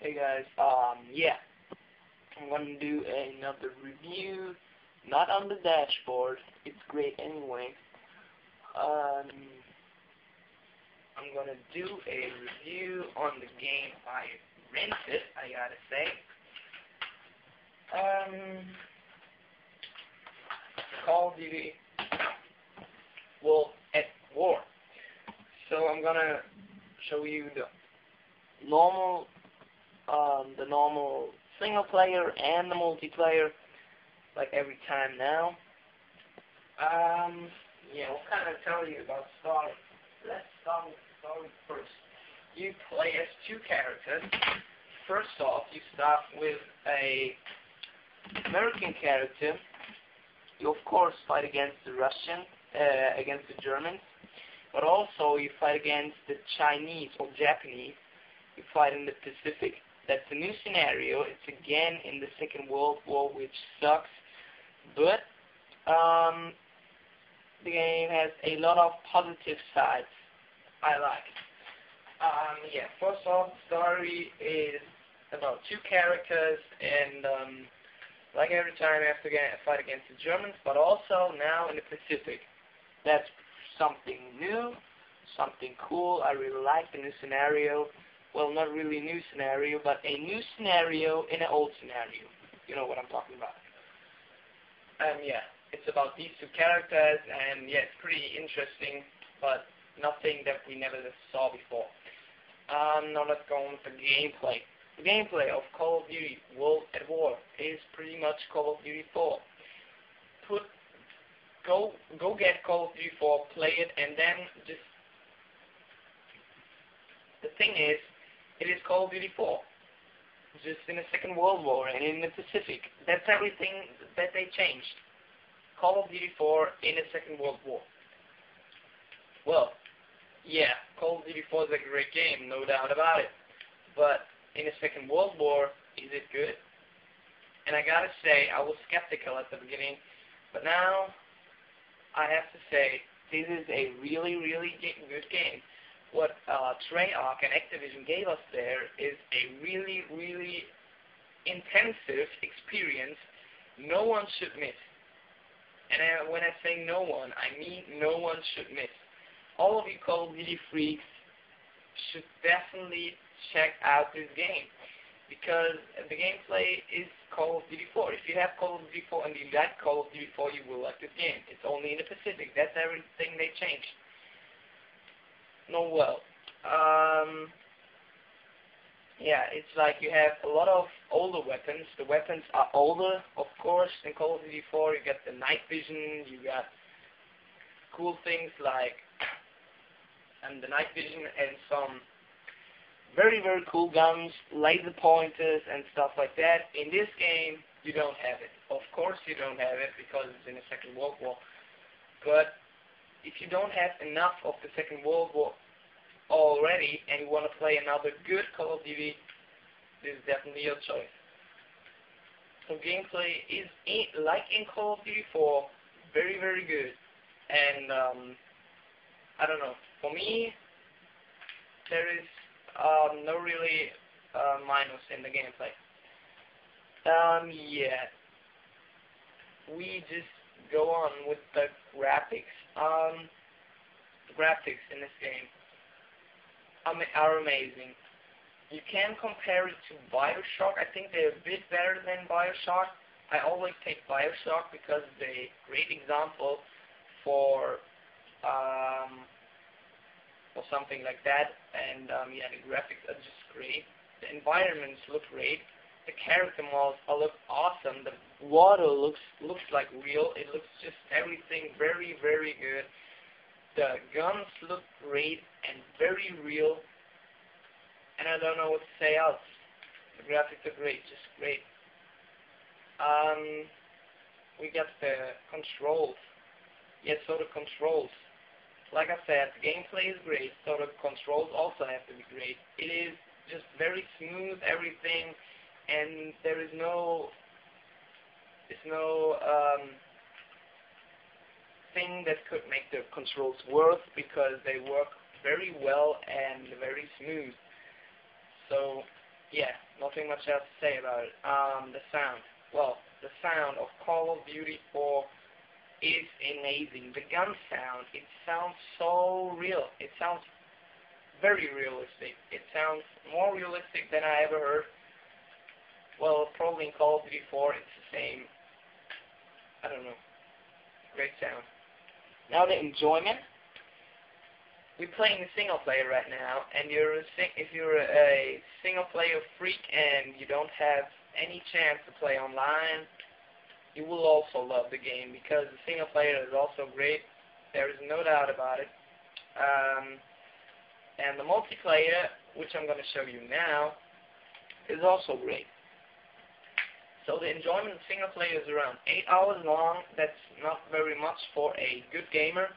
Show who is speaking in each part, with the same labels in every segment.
Speaker 1: Hey guys, yeah, I'm gonna do another review, not on the dashboard, it's great anyway. I'm gonna do a review on the game I rented, I gotta say. Call of Duty World at War. So I'm gonna show you the normal single player and the multiplayer, like every time now. Yeah, what can I tell you about story? Let's start with the story first. You play as two characters. First off, you start with a American character. You of course fight against the Russian, against the Germans, but also you fight against the Chinese or Japanese. You fight in the Pacific. That's a new scenario. It's again in the Second World War, which sucks, but the game has a lot of positive sides. I like it. Yeah, first off, the story is about two characters, and like every time I have to fight against the Germans, but also now in the Pacific. That's something new, something cool. I really like the new scenario. Well, not really a new scenario, but a new scenario in an old scenario. You know what I'm talking about. Yeah, it's about these two characters, and yeah, it's pretty interesting, but nothing that we never saw before. Now let's go on with the gameplay. The gameplay of Call of Duty World at War is pretty much Call of Duty 4. Go get Call of Duty 4, play it, and then just... The thing is, it is Call of Duty 4, just in the Second World War and in the Pacific. That's everything that they changed. Call of Duty 4 in the Second World War. Well, yeah, Call of Duty 4 is a great game, no doubt about it. But in the Second World War, is it good? And I gotta say, I was skeptical at the beginning, but now I have to say, this is a really, really good game. What Treyarch and Activision gave us there is a really, really intensive experience no one should miss. And when I say no one, I mean no one should miss. All of you Call of Duty freaks should definitely check out this game, because the gameplay is Call of Duty 4. If you have Call of Duty 4 and you like Call of Duty 4, you will like this game. It's only in the Pacific. That's everything they changed. No, well, yeah, it's like you have a lot of older weapons. The weapons are older, of course. In Call of Duty 4, you got the night vision, you got cool things like the night vision and some very, very cool guns, laser pointers and stuff like that. In this game, you don't have it. Of course you don't have it, because it's in the Second World War. But if you don't have enough of the Second World War already and you want to play another good Call of Duty, this is definitely your choice. So gameplay is, like in Call of Duty 4, very, very good. And I don't know, for me, there is no really minus in the gameplay. Yeah, we just go on with the graphics. The graphics in this game are amazing. You can compare it to BioShock. I think they're a bit better than BioShock. I always take BioShock because they're a great example for something like that. And yeah, the graphics are just great. The environments look great. The character models look awesome. The water looks like real. It looks just everything very, very good. The guns look great and very real. And I don't know what to say else. The graphics are great, just great. We got the controls. Yeah, so the controls. Like I said, the gameplay is great, so the controls also have to be great. It is just very smooth, everything, and there is no thing that could make the controls worse, because they work very well and very smooth. So yeah, nothing much else to say about it. The sound. Well, the sound of Call of Duty 4 is amazing. The gun sound, it sounds so real. It sounds very realistic. It sounds more realistic than I ever heard. Well, probably in Call of Duty 4 it's the same. I don't know. Great sound. Now the enjoyment. We're playing a single player right now, and if you're a single player freak and you don't have any chance to play online, you will also love the game because the single player is also great. There is no doubt about it. And the multiplayer, which I'm going to show you now, is also great. So the enjoyment of single player is around 8 hours long. That's not very much for a good gamer.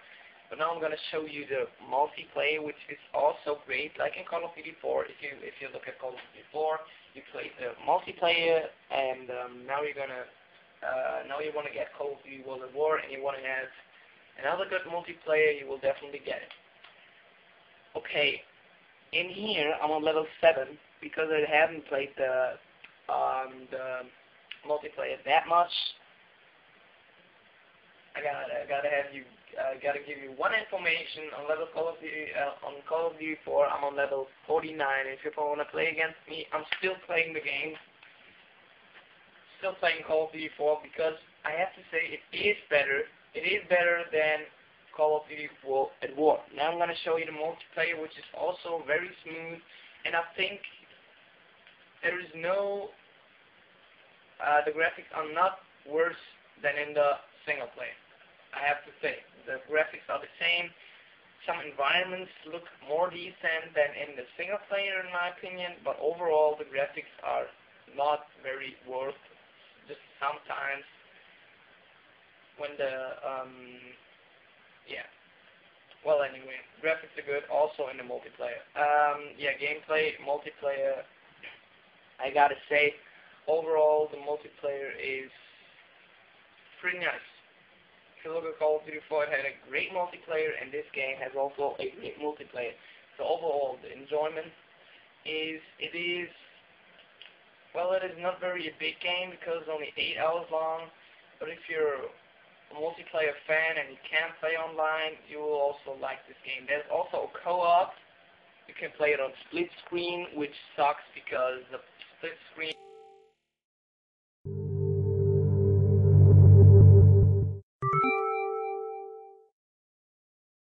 Speaker 1: But now I'm going to show you the multiplayer, which is also great. Like in Call of Duty 4, if you look at Call of Duty 4, you play the multiplayer, and now you want to get Call of Duty World at War, and you want to have another good multiplayer, you will definitely get it. Okay, in here I'm on level 7 because I haven't played the multiplayer that much. I gotta give you one information on Call of Duty 4. I'm on level 49. If you want to play against me, I'm still playing the game. Still playing Call of Duty 4 because I have to say it is better. It is better than Call of Duty at War. Now I'm gonna show you the multiplayer, which is also very smooth, and I think there is no the graphics are not worse than in the single player. I have to say, the graphics are the same. Some environments look more decent than in the single player in my opinion, but overall the graphics are not very worth. Just sometimes when the yeah. Well, anyway, graphics are good also in the multiplayer. Yeah, gameplay, multiplayer, I gotta say, overall the multiplayer is pretty nice. If you look at Call of Duty 4, it had a great multiplayer, and this game has also a great multiplayer. So overall, the enjoyment is, it is not very a big game because it's only 8 hours long, but if you're a multiplayer fan and you can't play online, you will also like this game. There's also a co-op. You can play it on split screen, which sucks because the split screen